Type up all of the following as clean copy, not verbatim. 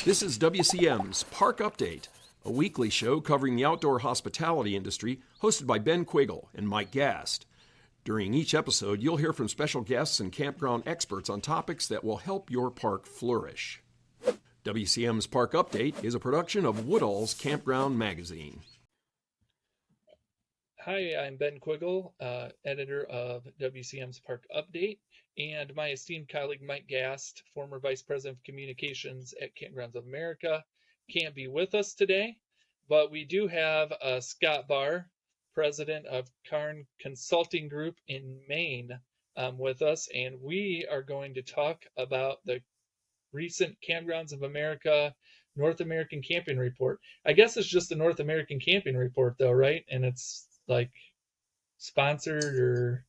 This is WCM's Park Update, a weekly show covering the outdoor hospitality industry, hosted by Ben Quiggle and Mike Gast. During each episode, you'll hear from special guests and campground experts on topics that will help your park flourish. WCM's Park Update is a production of Woodall's Campground Magazine. Hi, I'm Ben Quiggle, editor of WCM's Park Update, and my esteemed colleague Mike Gast, former Vice President of Communications at Campgrounds of America, can't be with us today, but we do have Scott Bahr, President of Cairn Consulting Group in Maine, with us, and we are going to talk about the recent Campgrounds of America North American Camping Report. I guess it's just the North American Camping Report, though, right? And it's like sponsored or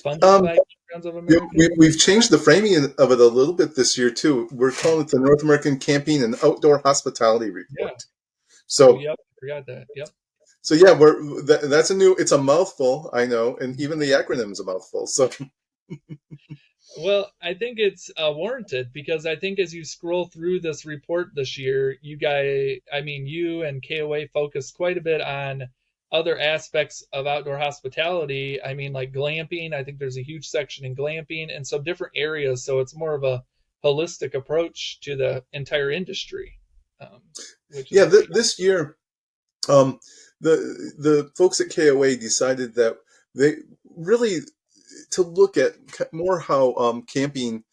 funded by Campgrounds of America? We've changed the framing of it a little bit this year too. We're calling it the North American Camping and Outdoor Hospitality Report. Yeah. So, yep, forgot that. Yep. So yeah, that's a new. It's a mouthful, I know, and even the acronym's a mouthful. So. Well, I think it's warranted because I think as you scroll through this report this year, you and KOA focused quite a bit on other aspects of outdoor hospitality. I mean, like glamping. I think there's a huge section in glamping and some different areas. So it's more of a holistic approach to the entire industry. This year, the folks at KOA decided that they really to look at more how camping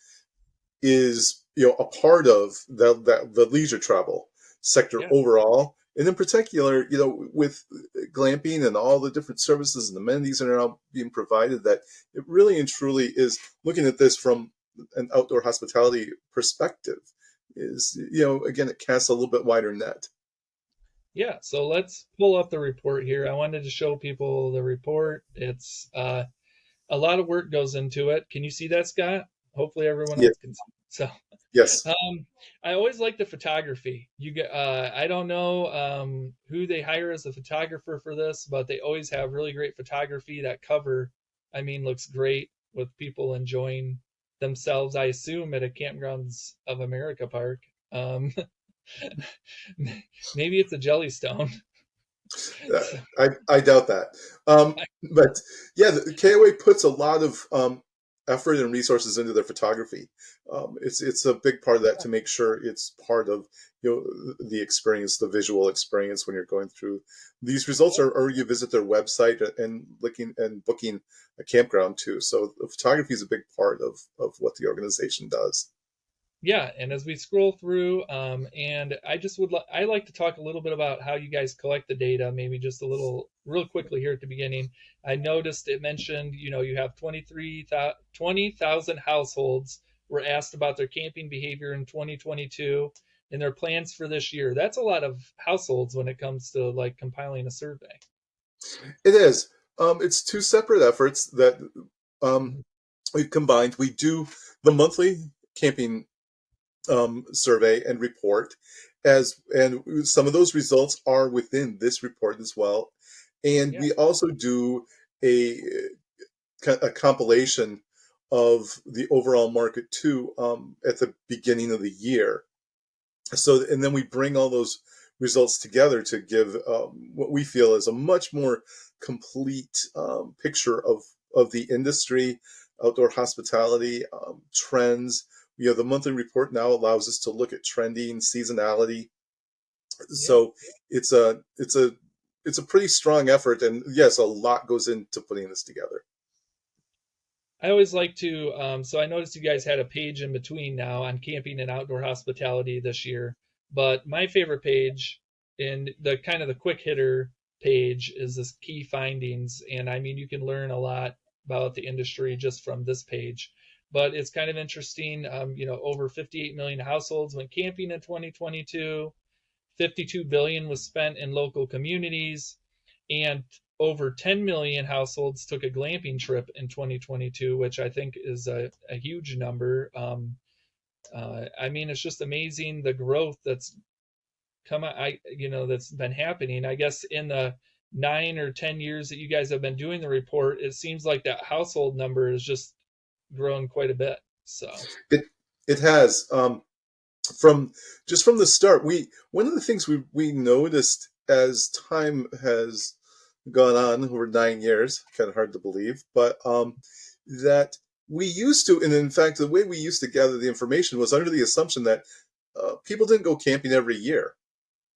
is a part of the leisure travel sector overall. And in particular, with glamping and all the different services and amenities that are now being provided, that it really and truly is looking at this from an outdoor hospitality perspective. Again, it casts a little bit wider net. Yeah, so let's pull up the report here. I wanted to show people the report. It's a lot of work goes into it. Can you see that, Scott? Hopefully everyone else can see. So. Yes. I always like the photography. I don't know who they hire as a photographer for this, but they always have really great photography. That cover, looks great with people enjoying themselves, I assume, at a Campgrounds of America park. Maybe it's a Jellystone. I doubt that. But yeah, the KOA puts a lot of effort and resources into their photography. It's a big part of that to make sure it's part of the experience, the visual experience when you're going through these results, or you visit their website and looking and booking a campground too. So the photography is a big part of what the organization does. Yeah, and as we scroll through, and I like to talk a little bit about how you guys collect the data, maybe just real quickly here at the beginning. I noticed it mentioned, you have 20,000 households were asked about their camping behavior in 2022 and their plans for this year. That's a lot of households when it comes to like compiling a survey. It is. It's two separate efforts that we've combined. We do the monthly camping survey and report, and some of those results are within this report as well. And we also do a compilation of the overall market too at the beginning of the year. So, and then we bring all those results together to give what we feel is a much more complete picture of the industry, outdoor hospitality, trends. The monthly report now allows us to look at trending, seasonality. So it's a pretty strong effort, and yes, a lot goes into putting this together. I always like to, so I noticed you guys had a page in between now on camping and outdoor hospitality this year, but my favorite page in the kind of the quick hitter page is this key findings. And you can learn a lot about the industry just from this page. But it's kind of interesting, over 58 million households went camping in 2022, 52 billion was spent in local communities, and over 10 million households took a glamping trip in 2022, which I think is a huge number. It's just amazing the growth that's that's been happening. I guess in the 9 or 10 years that you guys have been doing the report, it seems like that household number is just grown quite a bit. So it has. from the start, one of the things we noticed as time has gone on over 9 years, kind of hard to believe, but that we used to, and in fact, the way we used to gather the information was under the assumption that people didn't go camping every year.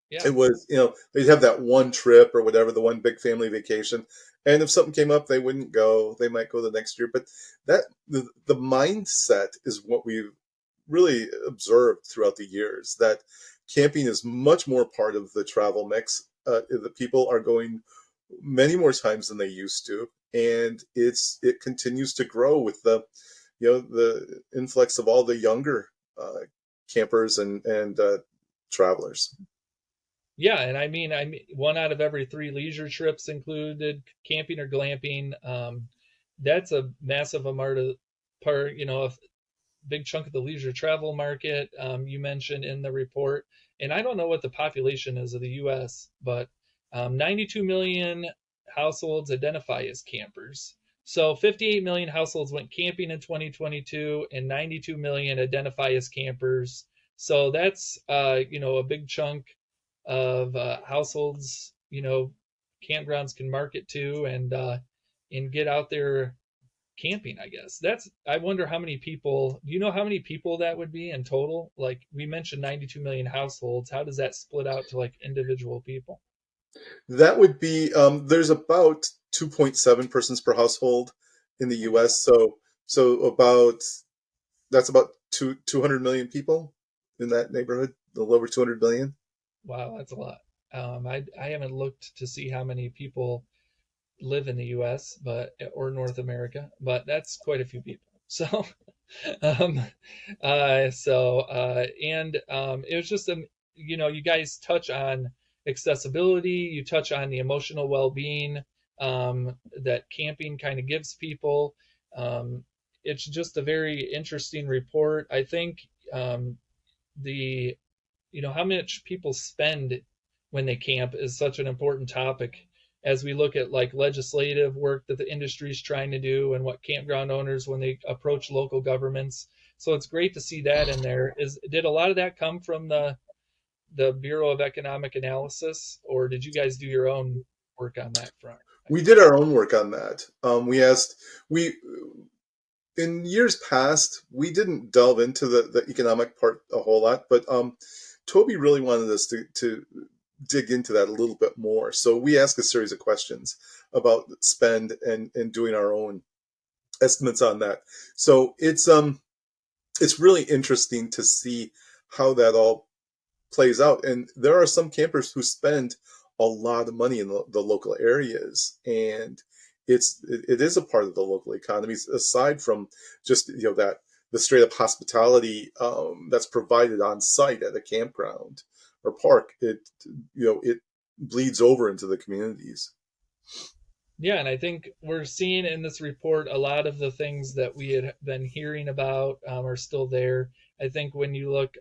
Yeah. It was, they'd have that one trip or whatever, the one big family vacation. And if something came up, they wouldn't go. They might go the next year. But the mindset is what we've really observed throughout the years, that camping is much more part of the travel mix. The people are going many more times than they used to. And it continues to grow with the influx of all the younger campers and travelers. Yeah, and I mean, one out of every three leisure trips included camping or glamping. That's a massive amount of a big chunk of the leisure travel market. You mentioned in the report, and I don't know what the population is of the U.S., but 92 million households identify as campers. So 58 million households went camping in 2022, and 92 million identify as campers. So that's a big chunk of households, campgrounds can market to and get out there camping, I guess. I wonder how many people, do you know how many people that would be in total? Like we mentioned 92 million households. How does that split out to like individual people? That would be there's about 2.7 persons per household in the Okay. U.S. So about that's about 200 million people in that neighborhood, a little over 200 million. Wow, that's a lot. I haven't looked to see how many people live in the US, but or North America, but that's quite a few people. So um and it was just you guys touch on accessibility, you touch on the emotional well-being that camping kind of gives people. It's just a very interesting report. I think the how much people spend when they camp is such an important topic as we look at like legislative work that the industry is trying to do and what campground owners when they approach local governments. So it's great to see that in there. Did a lot of that come from the Bureau of Economic Analysis, or did you guys do your own work on that front, I We did guess? our own work on that. We asked we in years past we didn't delve into the economic part a whole lot, but Toby really wanted us to dig into that a little bit more. So we asked a series of questions about spend and doing our own estimates on that. So it's really interesting to see how that all plays out. And there are some campers who spend a lot of money in the local areas, and it is a part of the local economies aside from just that the straight up hospitality that's provided on site at a campground or park. It bleeds over into the communities. Yeah, and I think we're seeing in this report a lot of the things that we had been hearing about are still there. I think when you look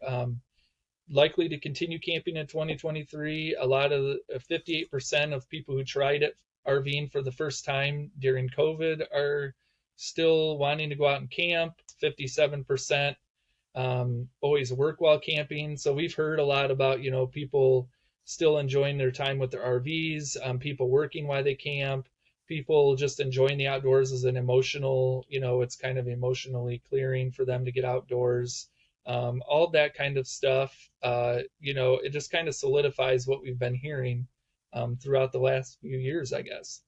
likely to continue camping in 2023. A lot of 58% of people who tried it RVing for the first time during COVID are still wanting to go out and camp. 57% always work while camping. So we've heard a lot about people still enjoying their time with their RVs, people working while they camp, people just enjoying the outdoors as an emotional, it's kind of emotionally clearing for them to get outdoors. All that kind of stuff. It just kind of solidifies what we've been hearing throughout the last few years, I guess.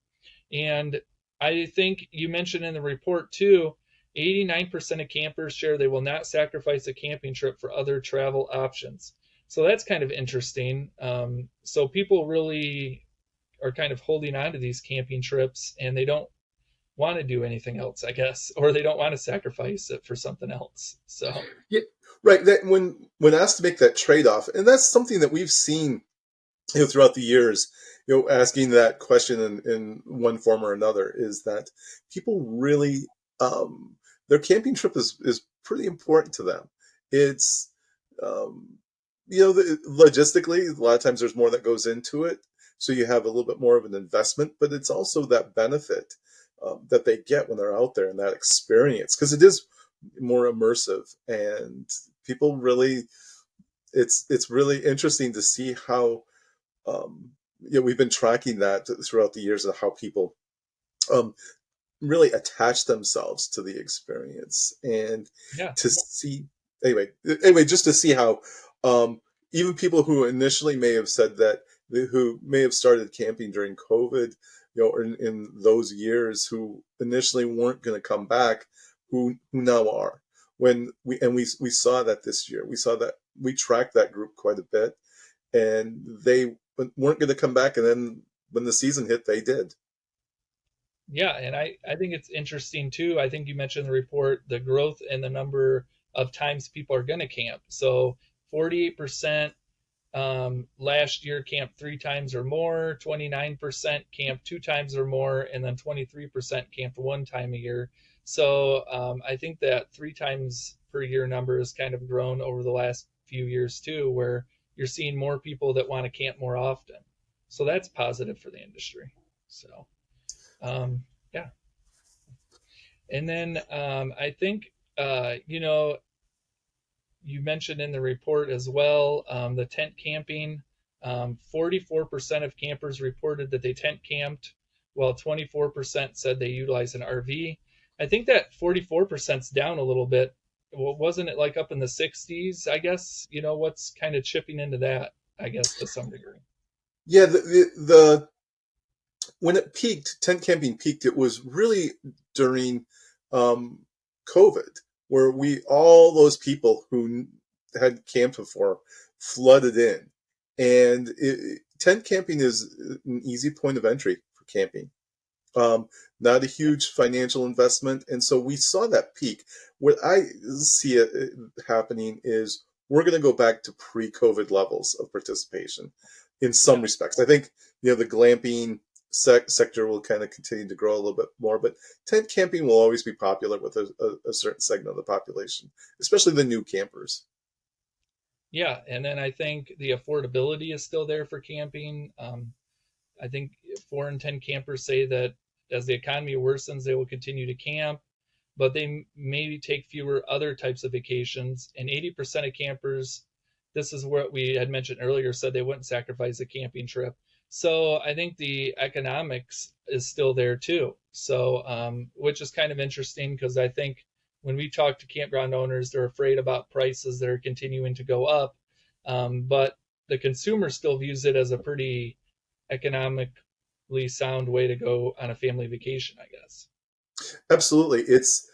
And I think you mentioned in the report too, 89% of campers share they will not sacrifice a camping trip for other travel options. So that's kind of interesting. So people really are kind of holding on to these camping trips and they don't want to do anything else, I guess, or they don't want to sacrifice it for something else. So, Yeah, right. That when asked to make that trade off, and that's something that we've seen throughout the years, asking that question in one form or another, is that people really their camping trip is pretty important to them. It's um, logistically, a lot of times there's more that goes into it, so you have a little bit more of an investment, but it's also that benefit that they get when they're out there and that experience, because it is more immersive, and people really it's really interesting to see how we've been tracking that throughout the years of how people um, really attach themselves to the experience and Yeah. to see anyway just to see how um, even people who initially may have said that who may have started camping during COVID, or in those years, who initially weren't going to come back, who now are. When we saw that this year, we saw that we tracked that group quite a bit, and they weren't going to come back, and then when the season hit, they did. Yeah, and I think it's interesting too. I think you mentioned in the report the growth in the number of times people are going to camp. So 48% last year camped 3 times or more, 29% camped 2 times or more, and then 23% camped 1 time a year. So I think that 3 times per year number has kind of grown over the last few years too, where you're seeing more people that want to camp more often. So that's positive for the industry. So yeah. And then I think, you mentioned in the report as well the tent camping. 44% of campers reported that they tent camped, while 24% said they utilized an RV. I think that 44% is down a little bit. Well, wasn't it like up in the 60s? I guess, what's kind of chipping into that, I guess, to some degree. Yeah, the when it peaked, tent camping peaked, it was really during um, COVID, where we all those people who had camped before flooded in, and tent camping is an easy point of entry for camping. Not a huge financial investment, and so we saw that peak. What I see it happening is we're going to go back to pre-COVID levels of participation in some Yeah. respects. I think the glamping sector will kind of continue to grow a little bit more, but tent camping will always be popular with a certain segment of the population, especially the new campers. Yeah. And then I think the affordability is still there for camping. I think 4 in 10 campers say that as the economy worsens, they will continue to camp, but they maybe take fewer other types of vacations. And 80% of campers, this is what we had mentioned earlier, said they wouldn't sacrifice a camping trip. So I think the economics is still there too. So, which is kind of interesting because I think when we talk to campground owners, they're afraid about prices that are continuing to go up. But the consumer still views it as a pretty economically sound way to go on a family vacation, I guess. Absolutely, it's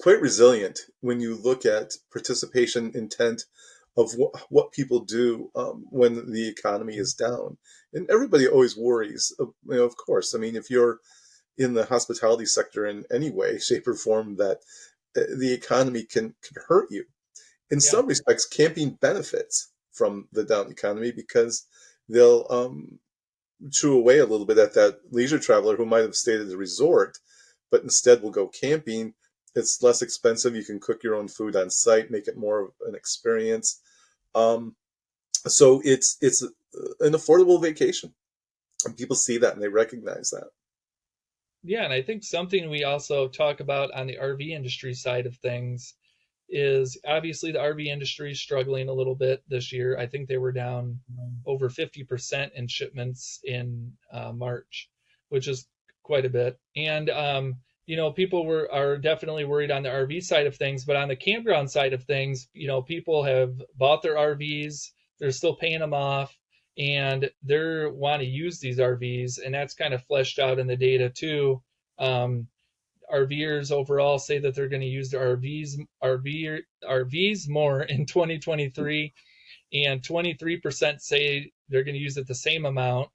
quite resilient when you look at participation intent of what people do when the economy is down, and everybody always worries. Of course, I mean, if you're in the hospitality sector in any way, shape, or form, that the economy can hurt you. In Yeah, some respects, camping benefits from the down economy because they'll chew away a little bit at that leisure traveler who might have stayed at the resort, but instead will go camping. It's less expensive. You can cook your own food on site, make it more of an experience. Um, so it's an affordable vacation, and people see that and they recognize that. yeah, and I think something we also talk about on the RV industry side of things is obviously the RV industry is struggling a little bit this year. I think they were down over 50% in shipments in March, which is quite a bit. And people are definitely worried on the RV side of things, but on the campground side of things, people have bought their RVs, they're still paying them off, and they want to use these RVs, and that's kind of fleshed out in the data too. Um, RVers overall say that they're going to use their RVs more in 2023, and 23% say they're going to use it the same amount.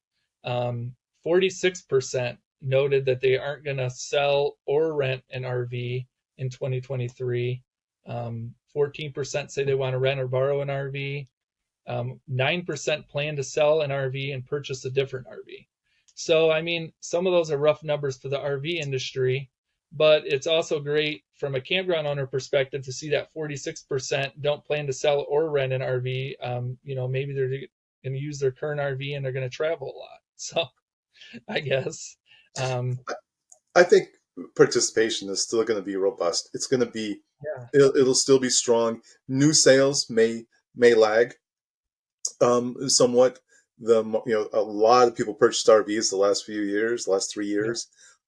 46% noted that they aren't going to sell or rent an RV in 2023. 14% say they want to rent or borrow an RV. 9% plan to sell an RV and purchase a different RV. So, I mean, some of those are rough numbers for the RV industry, but it's also great from a campground owner perspective to see that 46% don't plan to sell or rent an RV. Maybe they're going to use their current RV and they're going to travel a lot. So, I guess. Um, I think participation is still going to be robust. It's going to be, yeah. it'll still be strong. New sales may may lag somewhat. A lot of people purchased RVs the last few years, the last 3 years,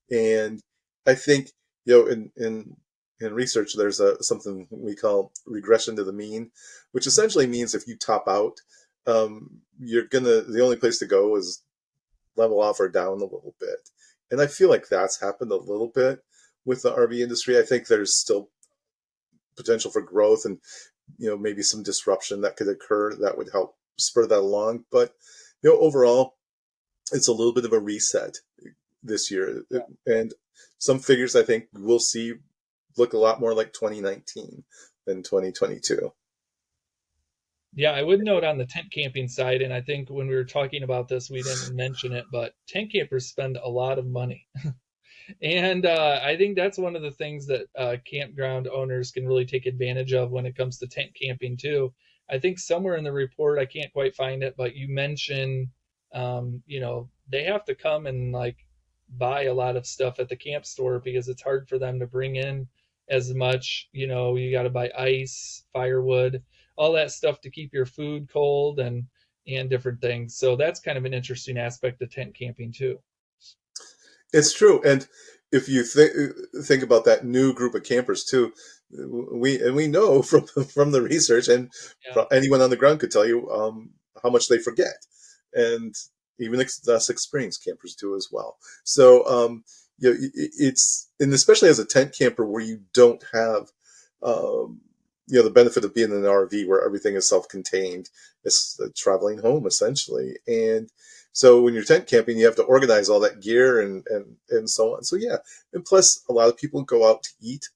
and I think in research there's something we call regression to the mean, which essentially means if you top out, the only place to go is level off or down a little bit, and I feel like that's happened a little bit with the RV industry. I think there's still potential for growth and maybe some disruption that could occur that would help spur that along. But overall, it's a little bit of a reset this year, and some figures I think we'll see look a lot more like 2019 than 2022. Yeah, I would note on the tent camping side, and I think when we were talking about this, we didn't mention it, but tent campers spend a lot of money. And I think that's one of the things that campground owners can really take advantage of when it comes to tent camping too. I think somewhere in the report, I can't quite find it, but you mention, they have to come and like buy a lot of stuff at the camp store because it's hard for them to bring in as much. You got to buy ice, firewood, all that stuff to keep your food cold and different things. So that's kind of an interesting aspect of tent camping too. It's true, and if you think about that new group of campers too, we know from the research, and Yeah. anyone on the ground could tell you how much they forget, and even less experienced campers do as well. So it's, and especially as a tent camper where you don't have the benefit of being in an RV where everything is self-contained. It's traveling home essentially, and so when you're tent camping, you have to organize all that gear and so on. So yeah, and plus a lot of people go out to eat.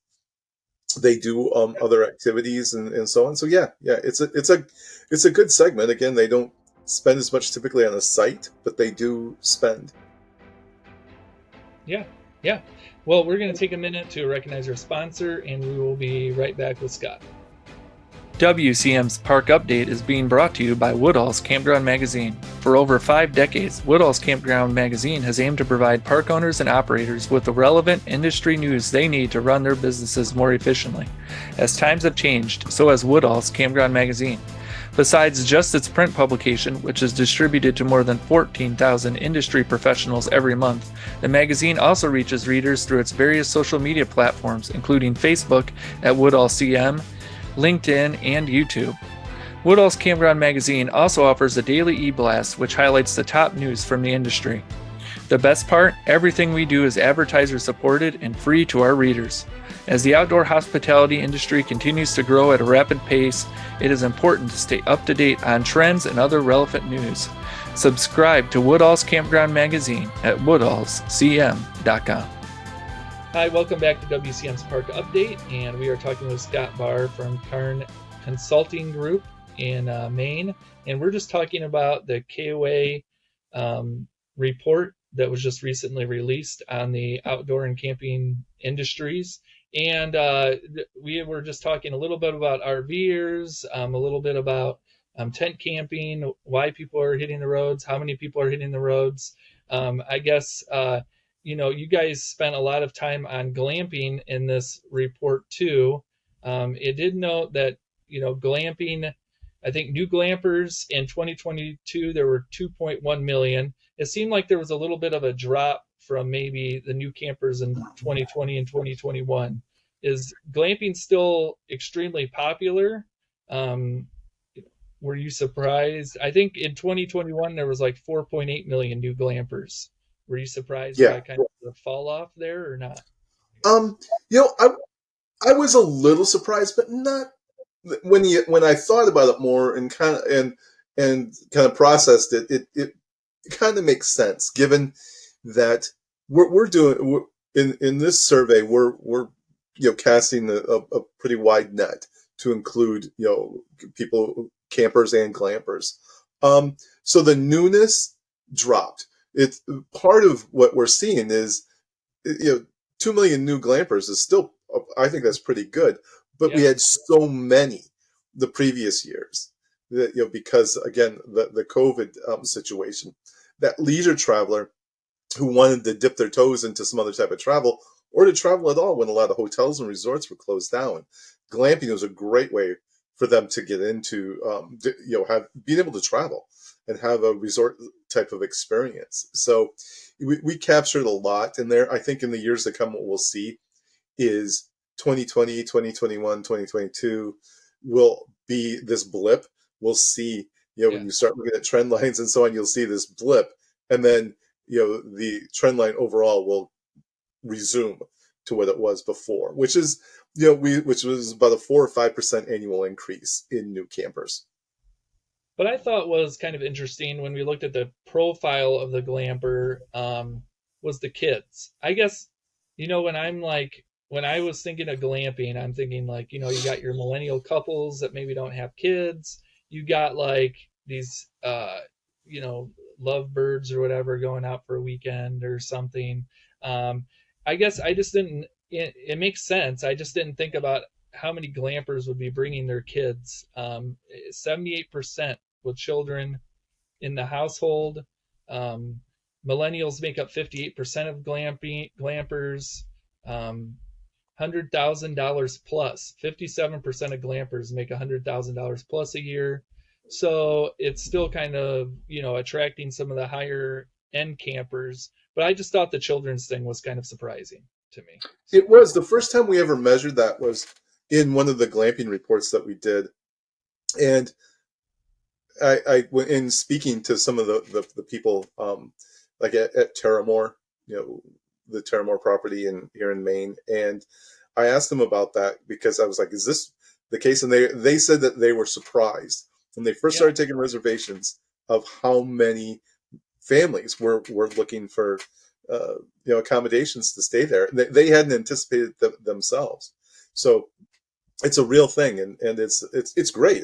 They do other activities and so on. So yeah, it's a good segment. Again, they don't spend as much typically on a site, but they do spend. Yeah. Yeah. Well, we're going to take a minute to recognize our sponsor, and we will be right back with Scott. WCM's Park Update is being brought to you by Woodall's Campground Magazine. For over 5 decades, Woodall's Campground Magazine has aimed to provide park owners and operators with the relevant industry news they need to run their businesses more efficiently. As times have changed, so has Woodall's Campground Magazine. Besides just its print publication, which is distributed to more than 14,000 industry professionals every month, the magazine also reaches readers through its various social media platforms, including Facebook at WoodallCM, LinkedIn, and YouTube. Woodall's Campground Magazine also offers a daily e-blast which highlights the top news from the industry. The best part, everything we do is advertiser supported and free to our readers. As the outdoor hospitality industry continues to grow at a rapid pace, it is important to stay up to date on trends and other relevant news. Subscribe to Woodall's Campground Magazine at woodallscm.com. Hi, welcome back to WCM's Park Update, and we are talking with Scott Bahr from Cairn Consulting Group in Maine, and we're just talking about the KOA report that was just recently released on the outdoor and camping industries. And we were just talking a little bit about RVers, a little bit about tent camping, why people are hitting the roads, how many people are hitting the roads. I guess you guys spent a lot of time on glamping in this report too. It did note that, glamping, I think new glampers in 2022, there were 2.1 million. It seemed like there was a little bit of a drop from maybe the new campers in 2020 and 2021. Is glamping still extremely popular? Were you surprised? I think in 2021, there was like 4.8 million new glampers. Were you surprised by kind of the fall off there or not? I was a little surprised, but not when I thought about it more and kind of processed it. It kind of makes sense given that we're doing in this survey we're casting a pretty wide net to include people, campers and glampers. So the newness dropped. It's part of what we're seeing is 2 million new glampers is still, I think that's pretty good, but we had so many the previous years that because again the COVID situation, that leisure traveler who wanted to dip their toes into some other type of travel or to travel at all when a lot of hotels and resorts were closed down, glamping was a great way for them to get into, have being able to travel and have a resort type of experience. So we captured a lot in there. I think in the years to come, what we'll see is 2020, 2021, 2022 will be this blip. We'll see, Yeah. when you start looking at trend lines and so on, you'll see this blip. And then, the trend line overall will resume to what it was before, which is, which was about a 4 or 5% annual increase in new campers. What I thought was kind of interesting when we looked at the profile of the glamper was the kids. I guess, when I was thinking of glamping, I'm thinking like, you got your millennial couples that maybe don't have kids. You got like these, lovebirds or whatever going out for a weekend or something. Um, I guess I just didn't, it makes sense. I just didn't think about how many glampers would be bringing their kids. 78% with children in the household. Um, Millennials make up 58% of glampers. $100,000 plus. 57% of glampers make $100,000 plus a year. So it's still kind of, attracting some of the higher end campers. But I just thought the children's thing was kind of surprising to me. So, It was the first time we ever measured that was in one of the glamping reports that we did. And in speaking to some of the people, like at Terramore, the Terramore property here in Maine, and I asked them about that because I was like, "Is this the case?" And they said that they were surprised when they first yeah, started taking reservations of how many families were looking for accommodations to stay there. They hadn't anticipated themselves, so it's a real thing, and it's great.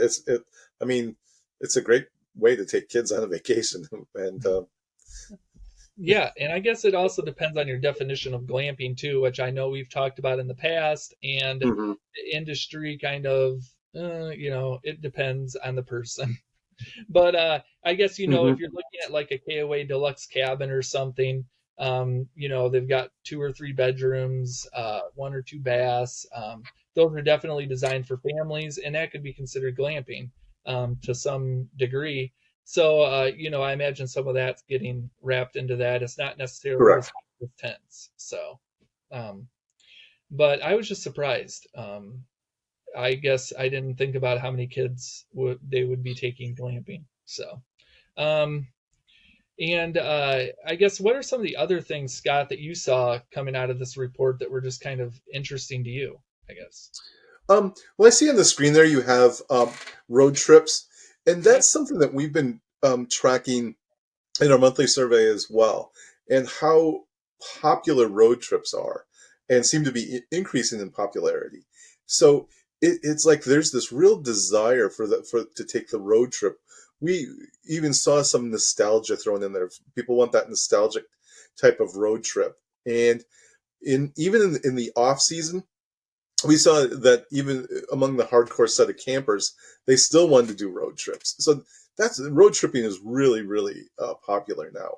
I mean, it's a great way to take kids on a vacation, and yeah, and I guess it also depends on your definition of glamping too, which I know we've talked about in the past, and mhm, the industry kind of, it depends on the person. But I guess mhm, if you're looking at like a KOA deluxe cabin or something, they've got 2 or 3 bedrooms, 1 or 2 baths. Those are definitely designed for families, and that could be considered glamping to some degree. So I imagine some of that's getting wrapped into that. It's not necessarily as correct. high as tents. So, um, but I was just surprised. I guess I didn't think about how many kids would be taking glamping. So, um, and I guess what are some of the other things, Scott, that you saw coming out of this report that were just kind of interesting to you? I guess. Well, I see on the screen there you have road trips, and Yep. that's something that we've been tracking in our monthly survey as well, and how popular road trips are and seem to be increasing in popularity. So it's like there's this real desire for to take the road trip. We even saw some nostalgia thrown in there. People want that nostalgic type of road trip, and in the off season, we saw that even among the hardcore set of campers, they still wanted to do road trips. So that's road tripping is really, really popular now.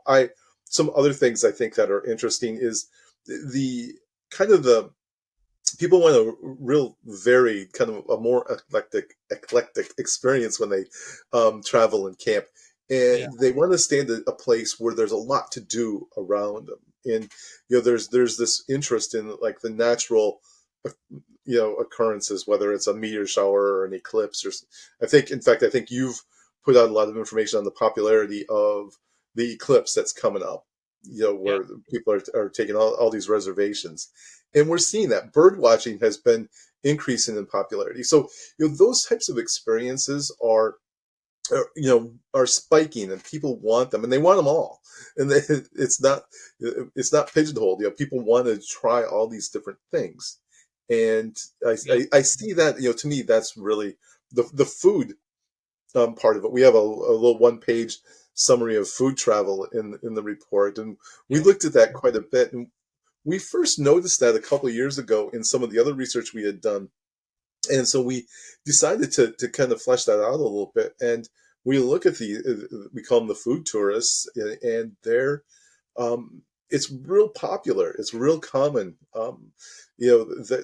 Some other things I think that are interesting is the kind of the people want a real varied kind of a more eclectic experience when they travel and camp, Yeah. and they want to stay at a place where there's a lot to do around them, and there's this interest in like the natural occurrences, whether it's a meteor shower or an eclipse. Or I think, in fact, I think you've put out a lot of information on the popularity of the eclipse that's coming up, Yeah. where people are taking all these reservations, and we're seeing that bird watching has been increasing in popularity. So those types of experiences are spiking, and people want them, and they want them all, and it's not pigeonholed. People want to try all these different things, and Yep. I see that. To me, that's really the food part of it. We have a little one page summary of food travel in the report, and we Yep. looked at that quite a bit. And we first noticed that a couple of years ago in some of the other research we had done, and so we decided to kind of flesh that out a little bit. And we look at we call them the food tourists, and they're it's real popular. It's real common.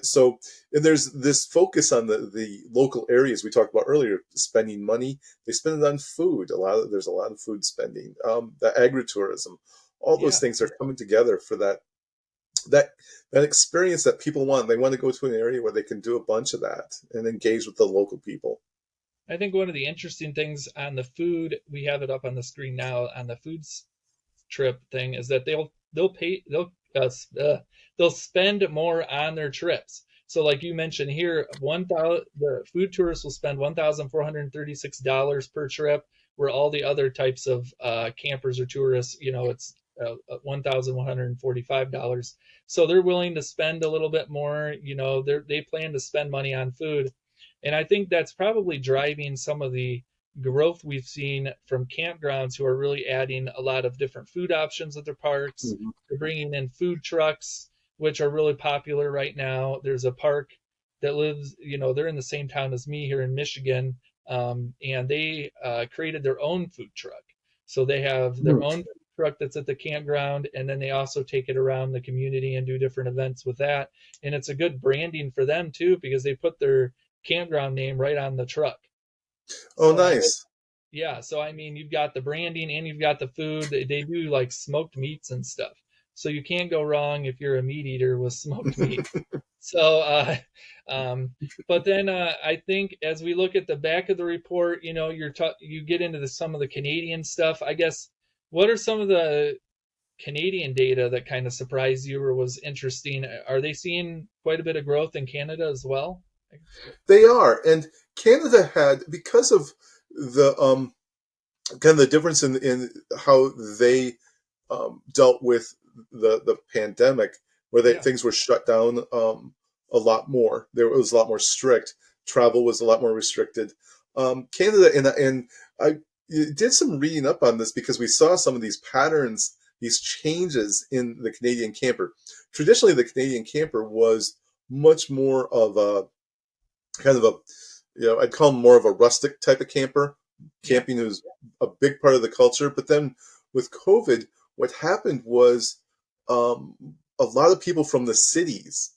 So and there's this focus on the local areas we talked about earlier, spending money. They spend it on food. There's a lot of food spending. The agritourism, all those Yeah. things are coming together for that that experience that people want. They want to go to an area where they can do a bunch of that and engage with the local people. I think one of the interesting things on the food, we have it up on the screen now on the foods trip thing, is that they'll spend more on their trips. So like you mentioned here, 1,000 the food tourists will spend $1,436 per trip, where all the other types of campers or tourists, it's $1,145. So they're willing to spend a little bit more. They plan to spend money on food, and I think that's probably driving some of the growth we've seen from campgrounds who are really adding a lot of different food options at their parks. Mhm. They're bringing in food trucks, which are really popular right now. There's a park that lives, they're in the same town as me here in Michigan, and they created their own food truck. So they have their own food truck that's at the campground, and then they also take it around the community and do different events with that. And it's a good branding for them too, because they put their campground name right on the truck. Oh, So nice. yeah, so I mean, you've got the branding and you've got the food. They do like smoked meats and stuff. So you can't go wrong if you're a meat eater with smoked meat. So, but then I think as we look at the back of the report, you get into some of the Canadian stuff. I guess, what are some of the Canadian data that kind of surprised you or was interesting? Are they seeing quite a bit of growth in Canada as well? They are, and Canada had, because of the kind of the difference in how they dealt with the pandemic, where Yeah, things were shut down a lot more. There it was a lot more strict. Travel was a lot more restricted. Canada, and I did some reading up on this because we saw some of these patterns, these changes in the Canadian camper. Traditionally, the Canadian camper was much more of a kind of a, I'd call him more of a rustic type of camper. yeah, Camping was a big part of the culture. But then with COVID, what happened was um, a lot of people from the cities,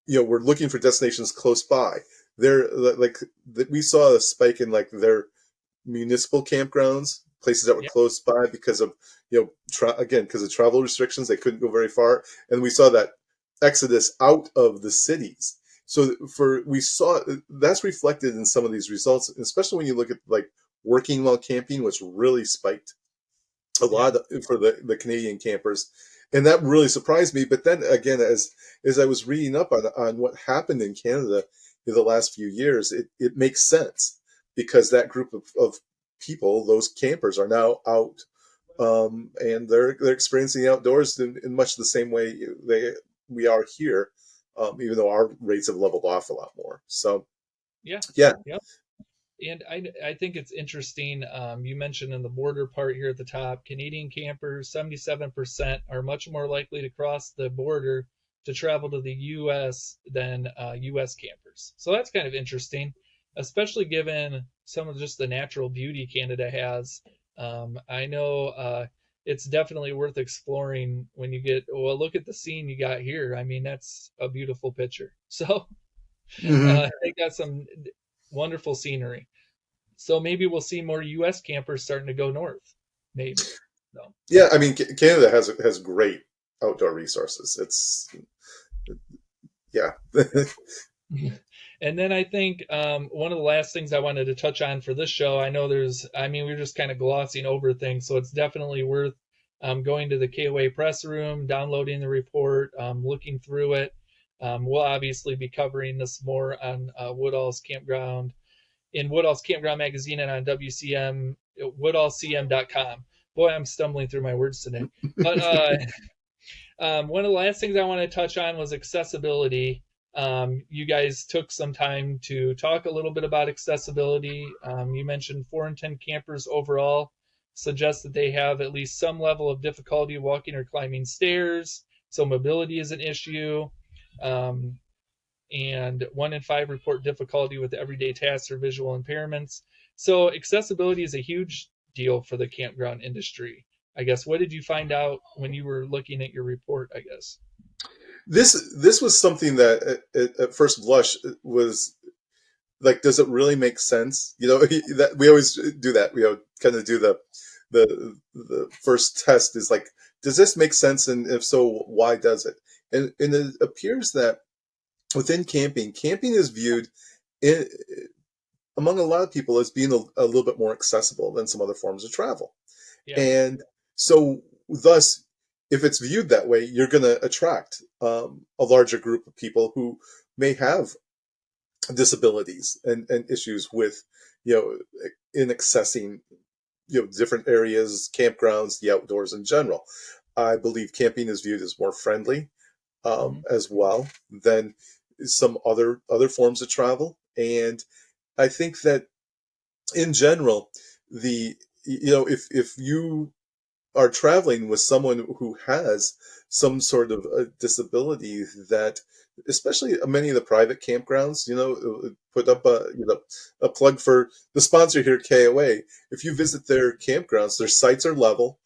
were looking for destinations close by. They're like we saw a spike in like their municipal campgrounds, places that were yeah, close by because of again because of travel restrictions, they couldn't go very far, and we saw that exodus out of the cities. So for we saw that's reflected in some of these results, especially when you look at like working while camping, which really spiked a yeah. lot for the Canadian campers, and that really surprised me. But then again, as I was reading up on what happened in Canada in the last few years, it makes sense because that group of people, those campers, are now out, and they're experiencing the outdoors in much the same way we are here, even though our rates have leveled off a lot more. So Yeah. yeah. Yep. And I think it's interesting. You mentioned in the border part here at the top, Canadian campers, 77% are much more likely to cross the border to travel to the U.S. than U.S. campers. So that's kind of interesting, especially given some of just the natural beauty Canada has. I know it's definitely worth exploring when you well, look at the scene you got here. I mean, that's a beautiful picture. So Hmm. they got some wonderful scenery. So maybe we'll see more U.S. campers starting to go north. Maybe. So. Yeah, I mean, Canada has great outdoor resources. It's yeah. And then I think one of the last things I wanted to touch on for this show, I know we're just kind of glossing over things, so it's definitely worth going to the KOA press room, downloading the report, looking through it. We'll obviously be covering this more on Woodall's Campground in Woodall's Campground Magazine and on WCM, woodallcm.com. Boy, I'm stumbling through my words today. But one of the last things I want to touch on was accessibility. You guys took some time to talk a little bit about accessibility. You mentioned 4 in 10 campers overall suggest that they have at least some level of difficulty walking or climbing stairs, so mobility is an issue. Um, and 1 in 5 report difficulty with everyday tasks or visual impairments. So accessibility is a huge deal for the campground industry. I guess, what did you find out when you were looking at your report, I guess? This was something that at first blush was like, does it really make sense? That we always do that. We kind of do the first test is like, does this make sense? And if so, why does it? And it appears that within camping is viewed in, among a lot of people as being a little bit more accessible than some other forms of travel. Yeah. And so, thus, if it's viewed that way, you're going to attract a larger group of people who may have disabilities and issues with, in accessing, different areas, campgrounds, the outdoors in general. I believe camping is viewed as more friendly Hmm. as well than some other forms of travel. And I think that in general, if you are traveling with someone who has some sort of a disability, that especially many of the private campgrounds, put up a plug for the sponsor here, KOA. If you visit their campgrounds, their sites are level.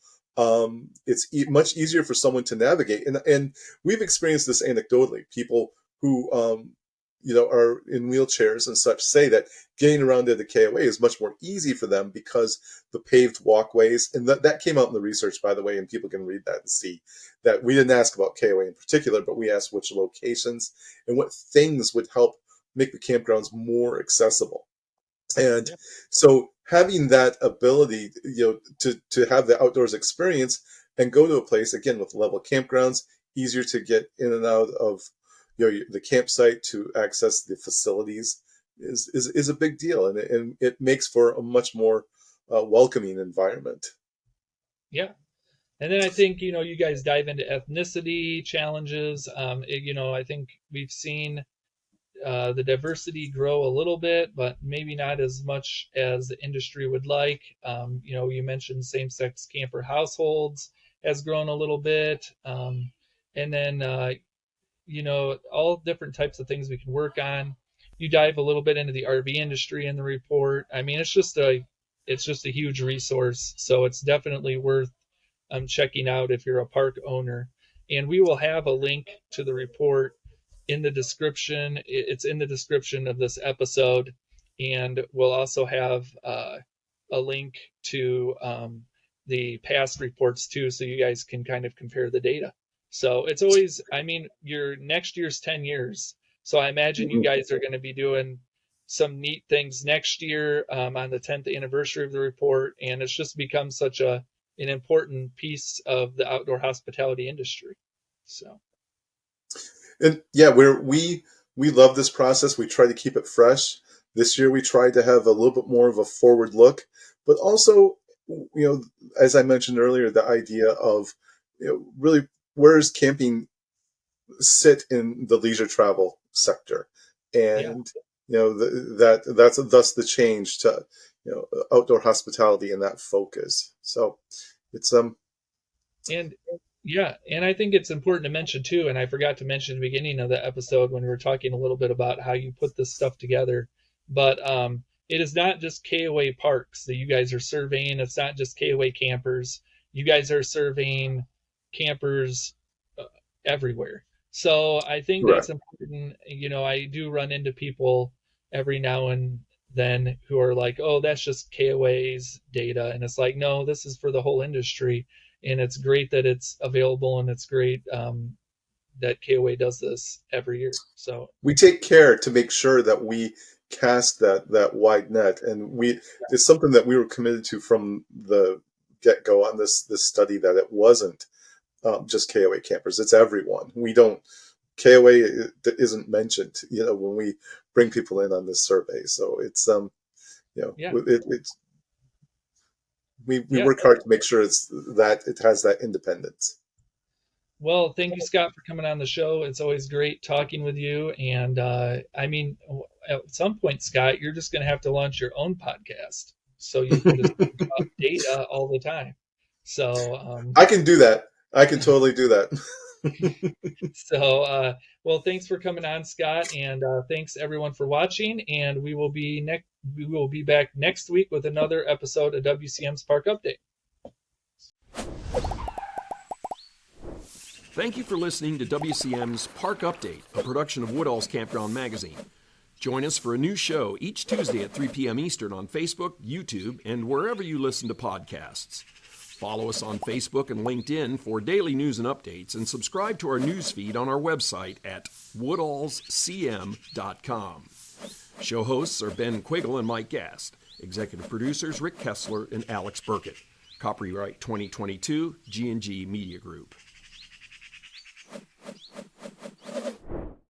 It's much easier for someone to navigate, and we've experienced this anecdotally. People who are in wheelchairs and such say that getting around to the KOA is much more easy for them because the paved walkways, and that came out in the research, by the way, and people can read that and see that we didn't ask about KOA in particular, but we asked which locations and what things would help make the campgrounds more accessible. And Yeah. so having that ability, to have the outdoors experience and go to a place again with level campgrounds, easier to get in and out of, the campsite to access the facilities is a big deal, and it makes for a much more welcoming environment. Yeah. And then I think, you guys dive into ethnicity challenges. I think we've seen the diversity grow a little bit, but maybe not as much as the industry would like. You mentioned same-sex camper households has grown a little bit. And then, all different types of things we can work on. You dive a little bit into the RV industry in the report. I mean, it's just a huge resource. So it's definitely worth checking out if you're a park owner. And we will have a link to the report in the description. It's in the description of this episode. And we'll also have a link to the past reports too, so you guys can kind of compare the data. So it's always, I mean, your next year's 10 years. So I imagine you Mhm. guys are going to be doing some neat things next year on the 10th anniversary of the report. And it's just become such an important piece of the outdoor hospitality industry. So, And yeah, we love this process. We try to keep it fresh. This year we tried to have a little bit more of a forward look, but also, as I mentioned earlier, the idea of, really, where does camping sit in the leisure travel sector? yeah. And that's thus the change to, outdoor hospitality and that focus. So it's And yeah, and I think it's important to mention too, and I forgot to mention at the beginning of the episode when we were talking a little bit about how you put this stuff together, but it is not just KOA parks that you guys are surveying. It's not just KOA campers. You guys are surveying campers uh, everywhere. So I think that's correct. important. I do run into people every now and then who are like, "Oh, that's just KOA's data," and it's like, no, this is for the whole industry, and it's great that it's available, and it's great that KOA does this every year. So We take care to make sure that we cast that wide net, and it's something that we were committed to from the get go on this study, that it wasn't just KOA campers. It's everyone. We don't KOA isn't mentioned, when we bring people in on this survey. So it's yeah, it's we yeah. work hard to make sure it has that independence. Well, thank you, Scott, for coming on the show. It's always great talking with you. And I mean, at some point, Scott, you're just going to have to launch your own podcast so you can just talk about data all the time. So, I can do that. I can totally do that. well, thanks for coming on, Scott, and thanks everyone for watching. And we will be back next week with another episode of WCM's Park Update. Thank you for listening to WCM's Park Update, a production of Woodall's Campground Magazine. Join us for a new show each Tuesday at 3 p.m. Eastern on Facebook, YouTube, and wherever you listen to podcasts. Follow us on Facebook and LinkedIn for daily news and updates, and subscribe to our news feed on our website at woodallscm.com. Show hosts are Ben Quiggle and Mike Gast. Executive producers Rick Kessler and Alex Burkett. Copyright 2022, G&G Media Group.